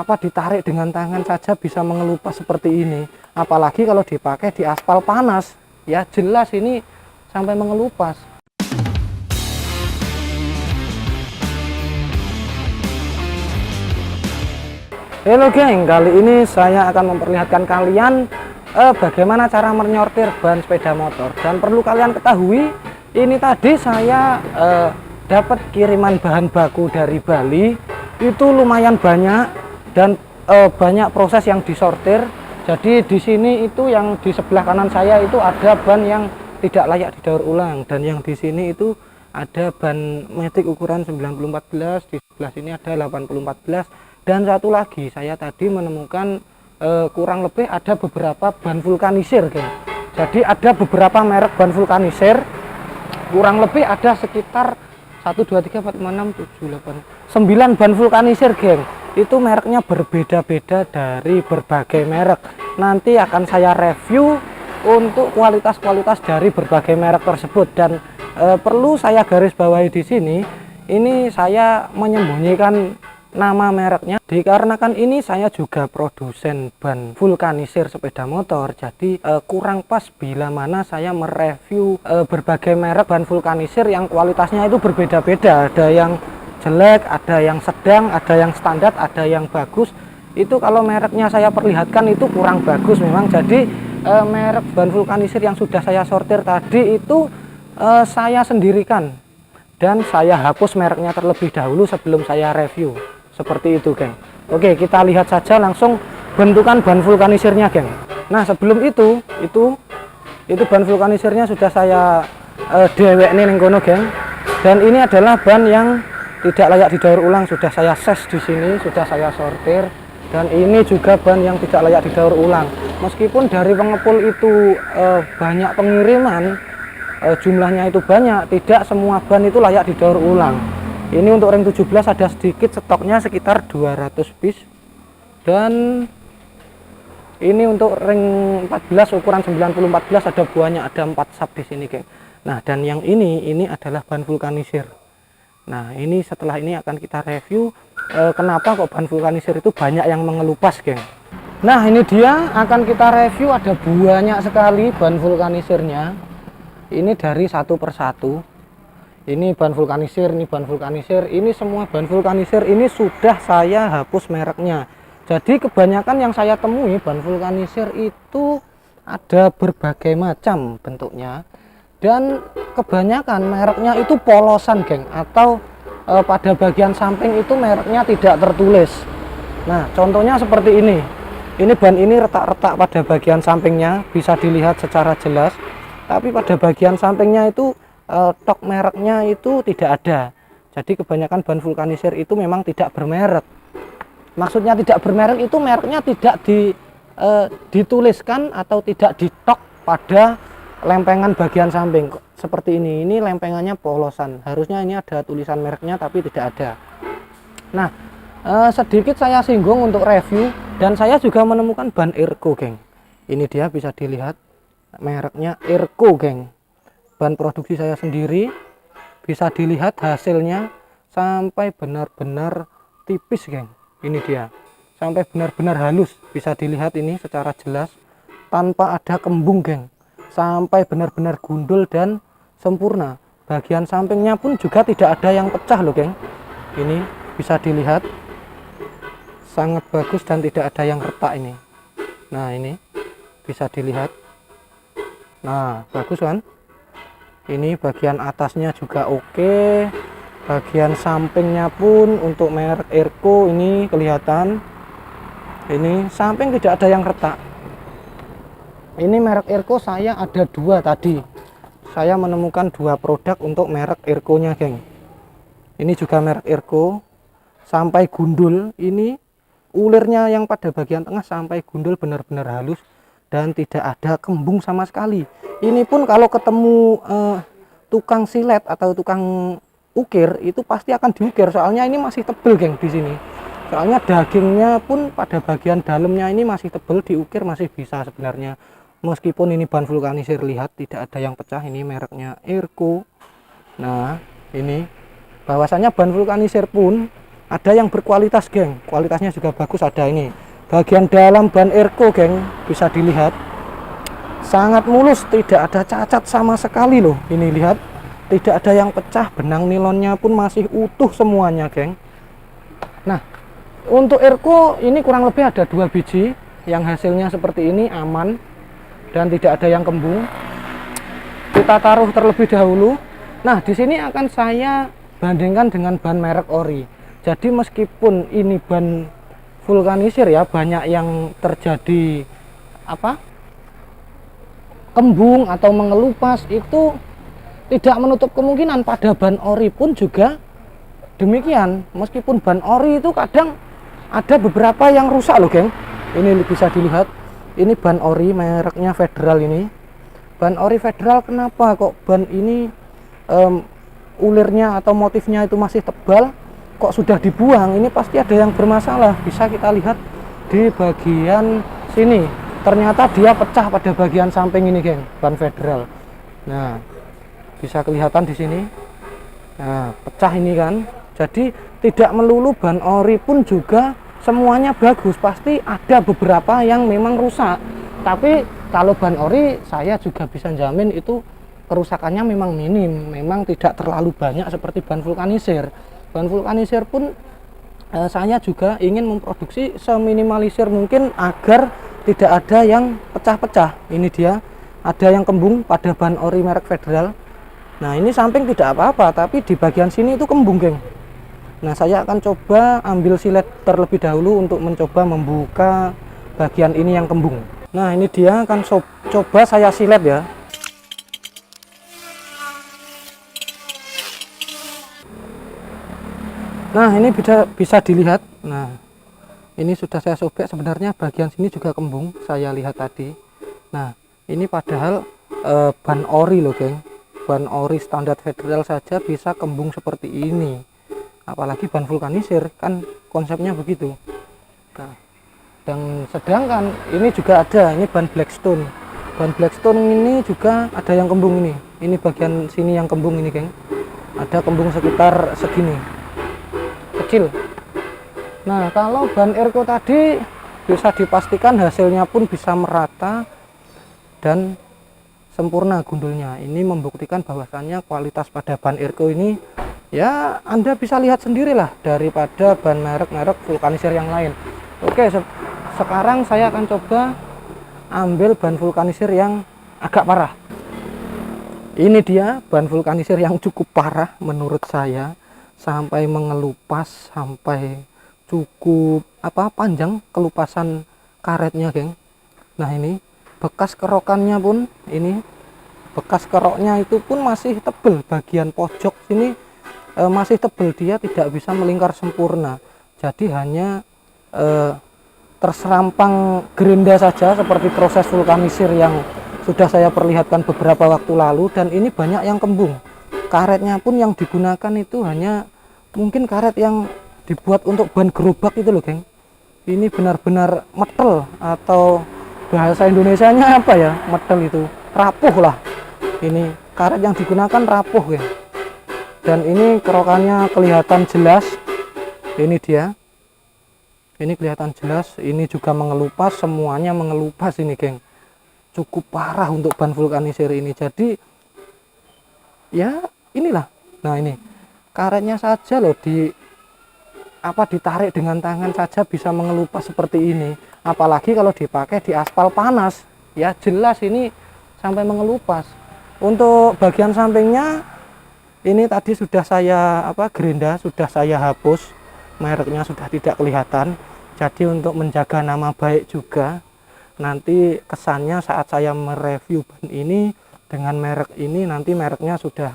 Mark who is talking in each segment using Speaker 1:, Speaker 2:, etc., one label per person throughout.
Speaker 1: ditarik dengan tangan saja bisa mengelupas seperti ini, apalagi kalau dipakai di aspal panas, ya jelas ini sampai mengelupas. Halo geng, kali ini saya akan memperlihatkan kalian bagaimana cara menyortir ban sepeda motor. Dan perlu kalian ketahui, ini tadi saya dapat kiriman bahan baku dari Bali, itu lumayan banyak dan banyak proses yang disortir. Jadi di sini itu yang di sebelah kanan saya itu ada ban yang tidak layak didaur ulang, dan yang di sini itu ada ban Matic ukuran 9014, di sebelah sini ada 8014, dan satu lagi saya tadi menemukan kurang lebih ada beberapa ban vulkanisir, geng. Jadi ada beberapa merek ban vulkanisir, kurang lebih ada sekitar 1 2 3 4 5 6 7 8 9 ban vulkanisir, geng. Itu mereknya berbeda-beda dari berbagai merek. Nanti akan saya review untuk kualitas-kualitas dari berbagai merek tersebut. Dan perlu saya garis bawahi di sini, ini saya menyembunyikan nama mereknya dikarenakan ini saya juga produsen ban vulkanisir sepeda motor. Jadi kurang pas bila mana saya mereview berbagai merek ban vulkanisir yang kualitasnya itu berbeda-beda. Ada yang jelek, ada yang sedang, ada yang standar, ada yang bagus. Itu kalau mereknya saya perlihatkan itu kurang bagus memang. Jadi merek ban vulkanisir yang sudah saya sortir tadi itu saya sendirikan, dan saya hapus mereknya terlebih dahulu sebelum saya review. Seperti itu, geng. Oke, kita lihat saja langsung bentukan ban vulkanisirnya, geng. Nah, sebelum itu ban vulkanisirnya sudah saya dewek nih nengkono, geng. Dan ini adalah ban yang tidak layak didaur ulang, sudah saya ses di sini, sudah saya sortir. Dan ini juga ban yang tidak layak didaur ulang. Meskipun dari pengepul itu banyak pengiriman, jumlahnya itu banyak, tidak semua ban itu layak didaur ulang. Ini untuk ring 17 ada sedikit stoknya sekitar 200 piece. Dan ini untuk ring 14 ukuran 9014 ada buahnya, ada 4 sub di sini, geng. Nah, dan yang ini adalah ban vulkanisir. Nah, ini setelah ini akan kita review kenapa kok ban vulkanisir itu banyak yang mengelupas, geng. Nah, ini dia akan kita review, ada banyak sekali ban vulkanisirnya. Ini dari satu persatu. Ini ban vulkanisir, ini ban vulkanisir, ini semua ban vulkanisir ini sudah saya hapus mereknya. Jadi kebanyakan yang saya temui ban vulkanisir itu ada berbagai macam bentuknya. Dan kebanyakan mereknya itu polosan, geng, atau pada bagian samping itu mereknya tidak tertulis. Nah, contohnya seperti ini ban ini retak-retak pada bagian sampingnya, bisa dilihat secara jelas. Tapi pada bagian sampingnya itu tok mereknya itu tidak ada. Jadi kebanyakan ban vulkanisir itu memang tidak bermerek. Maksudnya tidak bermerek itu mereknya tidak dituliskan atau tidak ditok pada lempengan bagian samping seperti ini lempengannya polosan, harusnya ini ada tulisan mereknya tapi tidak ada. Nah, sedikit saya singgung untuk review, dan saya juga menemukan ban Irco, geng. Ini dia, bisa dilihat mereknya Irco, geng. Ban produksi saya sendiri, bisa dilihat hasilnya sampai benar-benar tipis, geng. Ini dia, sampai benar-benar halus, bisa dilihat ini secara jelas tanpa ada kembung, geng. Sampai benar-benar gundul dan sempurna. Bagian sampingnya pun juga tidak ada yang pecah loh, geng. Ini bisa dilihat sangat bagus dan tidak ada yang retak ini. Nah, ini bisa dilihat. Nah, bagus kan? Ini bagian atasnya juga oke. Bagian sampingnya pun untuk merek Irco ini kelihatan. Ini samping tidak ada yang retak. Ini merek Irco saya ada 2 tadi. Saya menemukan 2 produk untuk merek Irco nya, geng. Ini juga merek Irco. Sampai gundul, ini ulirnya yang pada bagian tengah sampai gundul benar-benar halus dan tidak ada kembung sama sekali. Ini pun kalau ketemu tukang silet atau tukang ukir itu pasti akan diukir, soalnya ini masih tebel, geng, di sini. Soalnya dagingnya pun pada bagian dalamnya ini masih tebel, diukir masih bisa sebenarnya. Meskipun ini ban vulkanisir, lihat tidak ada yang pecah, ini mereknya Irco. Nah, ini bahwasanya ban vulkanisir pun ada yang berkualitas, geng. Kualitasnya juga bagus. Ada ini bagian dalam ban Erko, geng, bisa dilihat sangat mulus, tidak ada cacat sama sekali loh. Ini lihat, tidak ada yang pecah, benang nilonnya pun masih utuh semuanya, geng. Nah, untuk Erko ini kurang lebih ada 2 biji yang hasilnya seperti ini, aman dan tidak ada yang kembung. Kita taruh terlebih dahulu. Nah, di sini akan saya bandingkan dengan ban merek ori. Jadi meskipun ini ban vulkanisir ya, banyak yang terjadi kembung atau mengelupas, itu tidak menutup kemungkinan pada ban ori pun juga demikian. Meskipun ban ori itu kadang ada beberapa yang rusak loh, geng. Ini bisa dilihat, ini ban ori mereknya Federal. Ini ban ori Federal. Kenapa kok ban ini ulirnya atau motifnya itu masih tebal, kok sudah dibuang? Ini pasti ada yang bermasalah. Bisa kita lihat di bagian sini, ternyata dia pecah pada bagian samping ini, geng, ban Federal. Nah, bisa kelihatan di sini. Nah, pecah ini kan. Jadi tidak melulu ban ori pun juga semuanya bagus, pasti ada beberapa yang memang rusak. Tapi kalau ban ori saya juga bisa jamin itu kerusakannya memang minim, memang tidak terlalu banyak seperti ban vulkanisir. Ban vulkanisir pun saya juga ingin memproduksi seminimalisir mungkin agar tidak ada yang pecah-pecah. Ini dia, ada yang kembung pada ban ori merek Federal. Nah, ini samping tidak apa-apa, tapi di bagian sini itu kembung, geng. Nah, saya akan coba ambil silet terlebih dahulu untuk mencoba membuka bagian ini yang kembung. Nah, ini dia, akan coba saya silet ya. Nah, ini bisa dilihat. Nah, ini sudah saya sobek. Sebenarnya bagian sini juga kembung, saya lihat tadi. Nah, ini padahal ban ori loh, geng. Ban ori standar Federal saja bisa kembung seperti ini, apalagi ban vulkanisir, kan konsepnya begitu. Nah, dan sedangkan ini juga ada, ini ban Blackstone. Ban Blackstone ini juga ada yang kembung ini. Ini bagian sini yang kembung ini, geng. Ada kembung sekitar segini, kecil. Nah, kalau ban Erko tadi bisa dipastikan hasilnya pun bisa merata dan sempurna gundulnya. Ini membuktikan bahwasannya kualitas pada ban Erko ini ya Anda bisa lihat sendirilah daripada ban merek-merek vulkanisir yang lain. Oke, sekarang saya akan coba ambil ban vulkanisir yang agak parah. Ini dia ban vulkanisir yang cukup parah menurut saya, sampai mengelupas, sampai cukup panjang kelupasan karetnya, geng. Nah, ini bekas kerokannya pun, ini bekas keroknya itu pun masih tebel, bagian pojok sini masih tebel, dia tidak bisa melingkar sempurna. Jadi hanya terserampang gerinda saja seperti proses vulkanisir yang sudah saya perlihatkan beberapa waktu lalu. Dan ini banyak yang kembung. Karetnya pun yang digunakan itu hanya mungkin karet yang dibuat untuk ban gerobak itu loh, geng. Ini benar-benar metel, atau bahasa Indonesianya apa ya, metel itu rapuh lah. Ini karet yang digunakan rapuh, geng. Dan ini kerokannya kelihatan jelas. Ini dia, ini kelihatan jelas. Ini juga mengelupas, semuanya mengelupas ini, geng. Cukup parah untuk ban vulkanisir ini. Jadi ya inilah. Nah, ini karetnya saja loh ditarik dengan tangan saja bisa mengelupas seperti ini, apalagi kalau dipakai di aspal panas, ya jelas ini sampai mengelupas. Untuk bagian sampingnya ini tadi sudah saya gerinda, sudah saya hapus, mereknya sudah tidak kelihatan. Jadi untuk menjaga nama baik juga, nanti kesannya saat saya mereview ban ini dengan merek ini, nanti mereknya sudah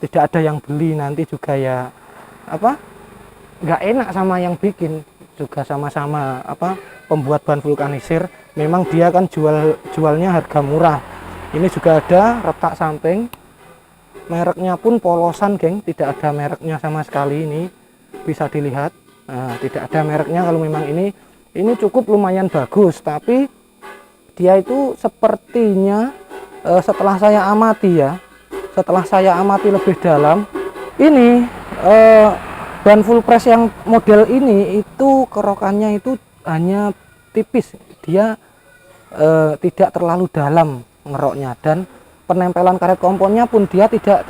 Speaker 1: tidak ada yang beli, nanti juga ya nggak enak sama yang bikin. Juga sama-sama pembuat ban vulkanisir, memang dia kan jualnya harga murah. Ini juga ada retak samping, mereknya pun polosan, geng, tidak ada mereknya sama sekali. Ini bisa dilihat, nah, tidak ada mereknya. Kalau memang ini cukup lumayan bagus, tapi dia itu sepertinya setelah saya amati lebih dalam, ini ban full press yang model ini itu kerokannya itu hanya tipis, dia tidak terlalu dalam ngeroknya, dan penempelan karet komponnya pun dia tidak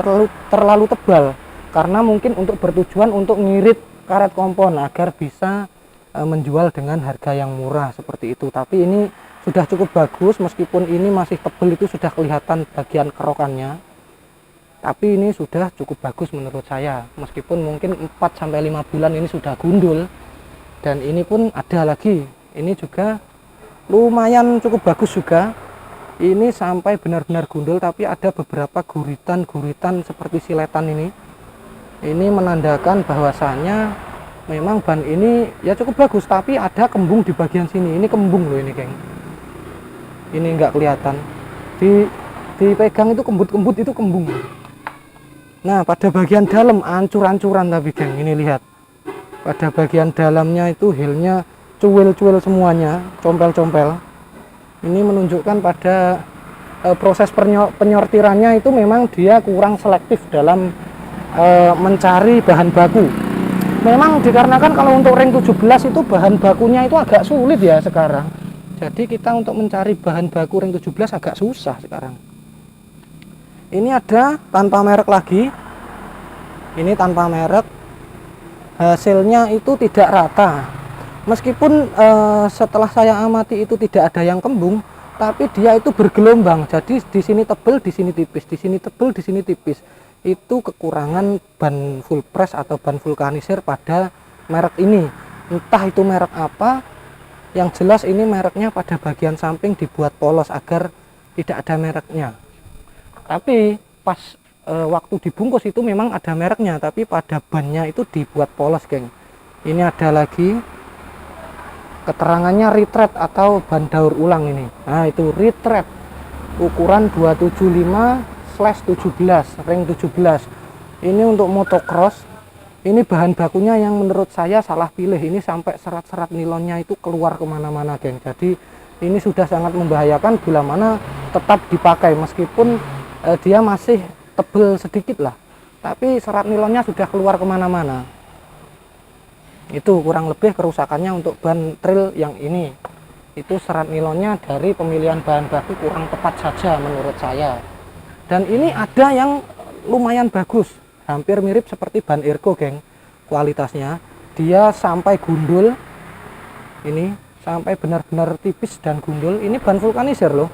Speaker 1: terlalu tebal, karena mungkin untuk bertujuan untuk ngirit karet kompon agar bisa menjual dengan harga yang murah seperti itu. Tapi ini sudah cukup bagus, meskipun ini masih tebal, itu sudah kelihatan bagian kerokannya, tapi ini sudah cukup bagus menurut saya, meskipun mungkin 4-5 bulan ini sudah gundul. Dan ini pun ada lagi, ini juga lumayan cukup bagus juga, ini sampai benar-benar gundul, tapi ada beberapa guritan-guritan seperti siletan ini menandakan bahwasannya memang ban ini ya cukup bagus, tapi ada kembung di bagian sini. Ini kembung loh ini, geng. Ini enggak kelihatan, dipegang itu kembut-kembut, itu kembung. Nah, pada bagian dalam ancur-ancuran, tapi geng, ini lihat. Pada bagian dalamnya itu heelnya cuil-cuil semuanya, compel-compel. Ini menunjukkan pada proses penyortirannya itu memang dia kurang selektif dalam mencari bahan baku. Memang dikarenakan kalau untuk ring 17 itu bahan bakunya itu agak sulit ya sekarang. Jadi kita untuk mencari bahan baku ring 17 agak susah sekarang. Ini ada tanpa merek lagi, ini tanpa merek, hasilnya itu tidak rata, meskipun setelah saya amati itu tidak ada yang kembung, tapi dia itu bergelombang. Jadi di sini tebel, di sini tipis, di sini tebel, di sini tipis. Itu kekurangan ban full press atau ban vulkanisir pada merek ini. Entah itu merek apa, yang jelas ini mereknya pada bagian samping dibuat polos agar tidak ada mereknya. Tapi pas waktu dibungkus itu memang ada mereknya, tapi pada bannya itu dibuat polos, geng. Ini ada lagi keterangannya retread atau ban daur ulang ini. Nah, itu retread ukuran 275/17 ring 17. Ini untuk motocross. Ini bahan bakunya yang menurut saya salah pilih. Ini sampai serat-serat nilonnya itu keluar kemana-mana, geng. Jadi ini sudah sangat membahayakan bila mana tetap dipakai, meskipun dia masih tebel sedikit lah, tapi serat nilonnya sudah keluar kemana-mana. Itu kurang lebih kerusakannya untuk ban trail yang ini. Itu serat nilonnya dari pemilihan bahan baku kurang tepat saja menurut saya. Dan ini ada yang lumayan bagus, hampir mirip seperti ban Ergo, geng. Kualitasnya dia sampai gundul, ini sampai benar-benar tipis dan gundul. Ini ban vulkanisir loh.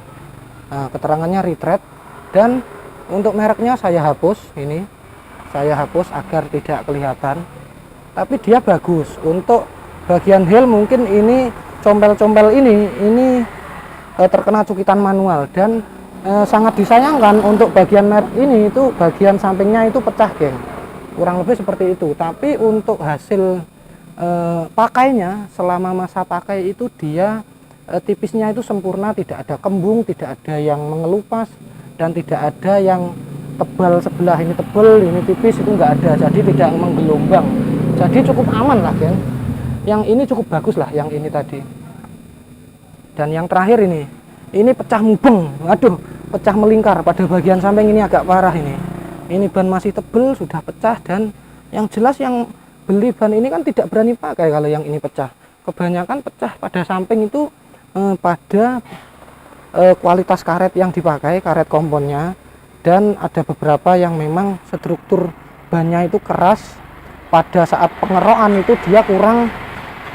Speaker 1: Nah, keterangannya retread. Dan untuk mereknya saya hapus, ini saya hapus agar tidak kelihatan, tapi dia bagus. Untuk bagian heel mungkin ini compel-compel ini terkena cukitan manual, dan sangat disayangkan untuk bagian merek ini itu bagian sampingnya itu pecah, geng. Kurang lebih seperti itu. Tapi untuk hasil pakainya selama masa pakai itu dia tipisnya itu sempurna, tidak ada kembung, tidak ada yang mengelupas, dan tidak ada yang tebal sebelah ini tebal, ini tipis, itu enggak ada. Jadi tidak menggelombang. Jadi cukup aman lah, geng. Yang ini cukup bagus lah, yang ini tadi. Dan yang terakhir ini pecah mubeng. Waduh, pecah melingkar pada bagian samping ini, agak parah ini. Ini ban masih tebal, sudah pecah, dan yang jelas yang beli ban ini kan tidak berani pakai kalau yang ini pecah. Kebanyakan pecah pada samping itu pada kualitas karet yang dipakai, karet komponnya, dan ada beberapa yang memang struktur bannya itu keras, pada saat pengerokan itu dia kurang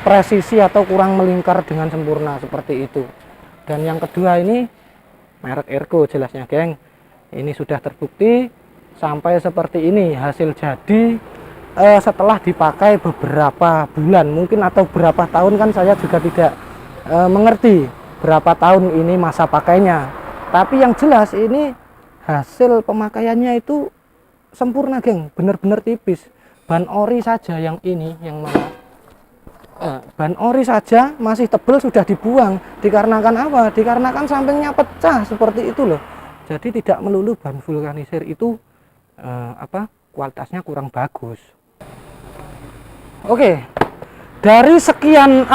Speaker 1: presisi atau kurang melingkar dengan sempurna seperti itu. Dan yang kedua ini merek Ergo jelasnya, geng. Ini sudah terbukti sampai seperti ini hasil jadi setelah dipakai beberapa bulan mungkin atau berapa tahun, kan saya juga tidak mengerti berapa tahun ini masa pakainya, tapi yang jelas ini hasil pemakaiannya itu sempurna, geng. Benar-benar tipis. Ban ori saja yang ini, yang mana ban ori saja masih tebal sudah dibuang. Dikarenakan apa? Dikarenakan sampingnya pecah seperti itu loh. Jadi tidak melulu ban vulkanisir itu kualitasnya kurang bagus. Oke, dari sekian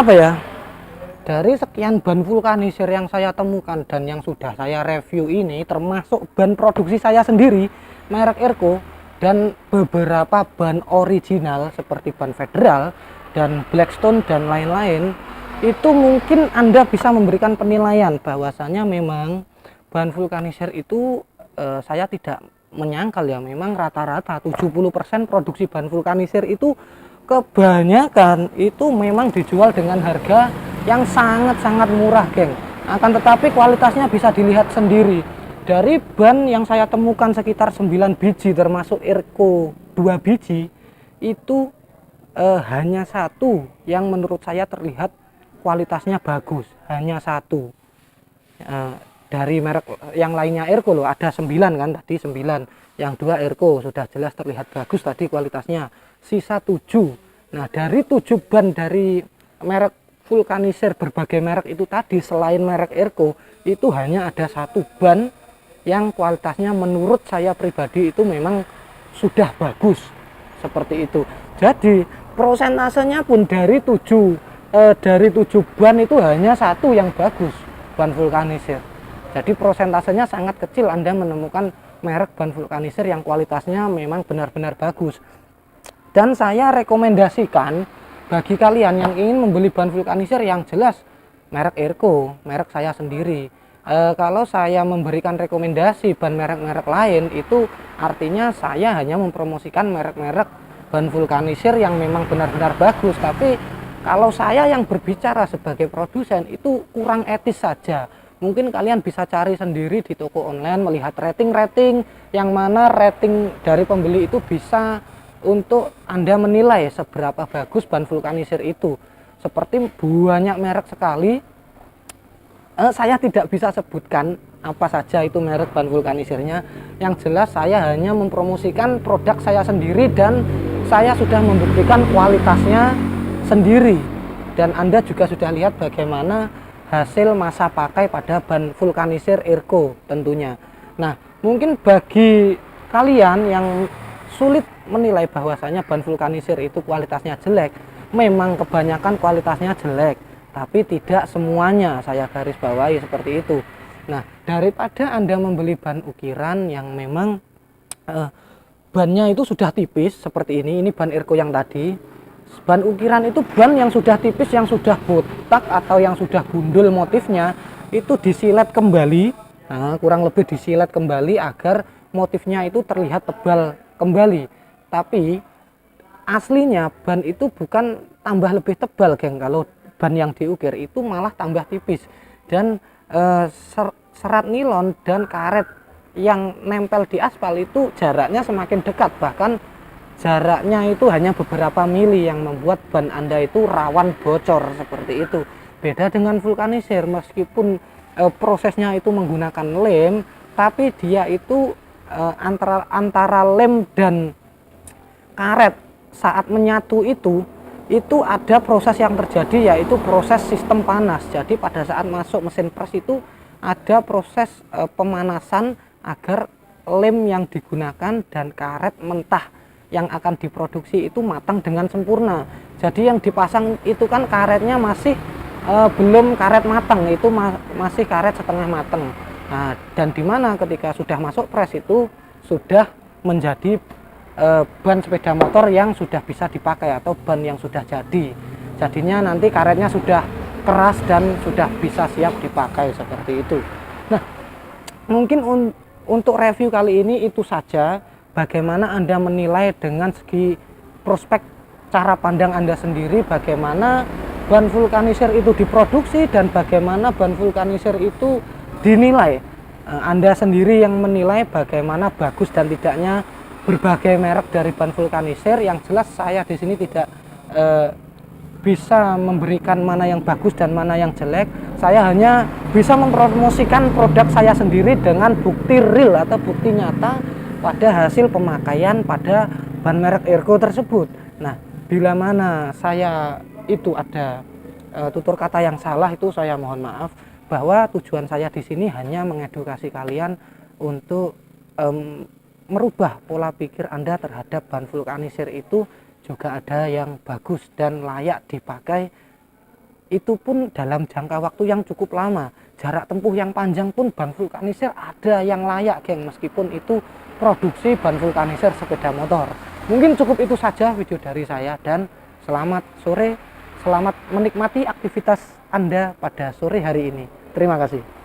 Speaker 1: dari sekian ban vulkanisir yang saya temukan dan yang sudah saya review ini, termasuk ban produksi saya sendiri merek Ergo, dan beberapa ban original seperti ban Federal dan Blackstone dan lain-lain, itu mungkin Anda bisa memberikan penilaian bahwasanya memang ban vulkanisir itu saya tidak menyangkal ya, memang rata-rata 70% produksi ban vulkanisir itu kebanyakan itu memang dijual dengan harga yang sangat-sangat murah, geng. Akan tetapi kualitasnya bisa dilihat sendiri. Dari ban yang saya temukan sekitar 9 biji termasuk Erko 2 biji, itu hanya satu yang menurut saya terlihat kualitasnya bagus, hanya satu. Dari merek yang lainnya Erko loh, ada 9 kan tadi, 9, yang 2 Erko sudah jelas terlihat bagus tadi kualitasnya, sisa 7. Nah, dari 7 ban dari merek vulkanisir berbagai merek itu tadi, selain merek Erko, itu hanya ada satu ban yang kualitasnya menurut saya pribadi itu memang sudah bagus, seperti itu. Jadi prosentasenya pun dari 7 ban itu hanya satu yang bagus, ban vulkanisir. Jadi prosentasenya sangat kecil Anda menemukan merek ban vulkanisir yang kualitasnya memang benar-benar bagus. Dan saya rekomendasikan bagi kalian yang ingin membeli ban vulkanisir yang jelas merek Erko, merek saya sendiri. Kalau saya memberikan rekomendasi ban merek-merek lain, itu artinya saya hanya mempromosikan merek-merek ban vulkanisir yang memang benar-benar bagus. Tapi kalau saya yang berbicara sebagai produsen, itu kurang etis saja. Mungkin kalian bisa cari sendiri di toko online, melihat rating-rating yang mana rating dari pembeli itu bisa untuk Anda menilai seberapa bagus ban vulkanisir itu. Seperti banyak merek sekali, saya tidak bisa sebutkan apa saja itu merek ban vulkanisirnya. Yang jelas saya hanya mempromosikan produk saya sendiri dan saya sudah membuktikan kualitasnya sendiri. Dan Anda juga sudah lihat bagaimana hasil masa pakai pada ban vulkanisir Erko tentunya. Nah, mungkin bagi kalian yang sulit menilai bahwasanya ban vulkanisir itu kualitasnya jelek, memang kebanyakan kualitasnya jelek, tapi tidak semuanya, saya garis bawahi seperti itu. Nah, daripada Anda membeli ban ukiran yang memang bannya itu sudah tipis seperti ini ban Erko yang tadi. Ban ukiran itu ban yang sudah tipis, yang sudah botak atau yang sudah gundul motifnya, itu disilet kembali. Nah, kurang lebih disilet kembali agar motifnya itu terlihat tebal kembali. Tapi aslinya ban itu bukan tambah lebih tebal, geng. Kalau ban yang diukir itu malah tambah tipis. Dan serat nilon dan karet yang nempel di aspal itu jaraknya semakin dekat, bahkan jaraknya itu hanya beberapa mili, yang membuat ban Anda itu rawan bocor seperti itu. Beda dengan vulkanisir, meskipun prosesnya itu menggunakan lem, tapi dia itu antara lem dan karet saat menyatu itu ada proses yang terjadi, yaitu proses sistem panas. Jadi pada saat masuk mesin pres itu ada proses pemanasan agar lem yang digunakan dan karet mentah yang akan diproduksi itu matang dengan sempurna. Jadi yang dipasang itu kan karetnya masih belum karet matang, itu masih karet setengah matang. Nah, dan dimana ketika sudah masuk pres itu sudah menjadi ban sepeda motor yang sudah bisa dipakai atau ban yang sudah jadi. Jadinya nanti karetnya sudah keras dan sudah bisa siap dipakai seperti itu. Nah, mungkin untuk review kali ini itu saja. Bagaimana Anda menilai dengan segi prospek cara pandang Anda sendiri, bagaimana ban vulkanisir itu diproduksi dan bagaimana ban vulkanisir itu dinilai. Anda sendiri yang menilai bagaimana bagus dan tidaknya berbagai merek dari ban vulkanisir. Yang jelas saya di sini tidak bisa memberikan mana yang bagus dan mana yang jelek. Saya hanya bisa mempromosikan produk saya sendiri dengan bukti real atau bukti nyata pada hasil pemakaian pada ban merek Erko tersebut. Nah, bila mana saya itu ada tutur kata yang salah, itu saya mohon maaf, bahwa tujuan saya di sini hanya mengedukasi kalian untuk merubah pola pikir Anda terhadap ban vulkanisir itu juga ada yang bagus dan layak dipakai, itu pun dalam jangka waktu yang cukup lama. jarak tempuh yang panjang pun ban vulkanisir ada yang layak, geng, meskipun itu produksi ban vulkanisir sepeda motor. Mungkin cukup itu saja video dari saya, dan selamat sore, selamat menikmati aktivitas Anda pada sore hari ini. Terima kasih.